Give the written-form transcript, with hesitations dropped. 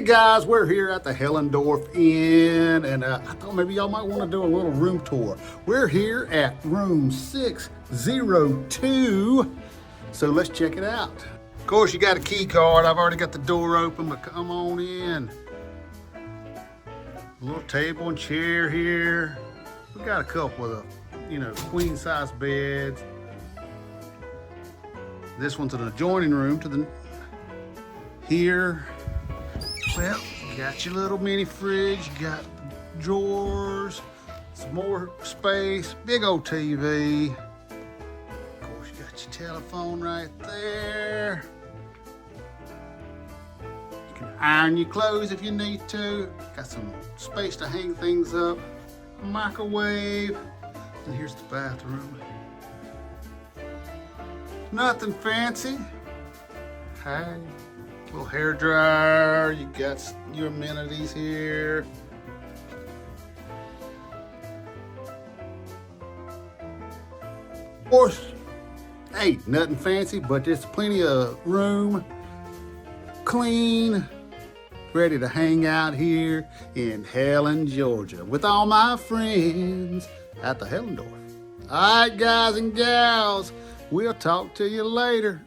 guys, we're here at the Helendorf Inn, and I thought maybe y'all might want to do a little room tour. We're here at room 602, so let's check it out. Of course, you got a key card. I've already got the door open, but come on in. A little table and chair here. We got a couple of, queen size beds. This one's an adjoining room to the here. Well, you got your little mini fridge, you got drawers, some more space, big old TV. Of course, you got your telephone right there. You can iron your clothes if you need to. Got some space to hang things up. A microwave. And here's the bathroom. Nothing fancy. Hey. Little hair dryer, you got your amenities here. Of course, hey, nothing fancy, but there's plenty of room, clean, ready to hang out here in Helen, Georgia with all my friends at the Helendorf. All right, guys and gals, we'll talk to you later.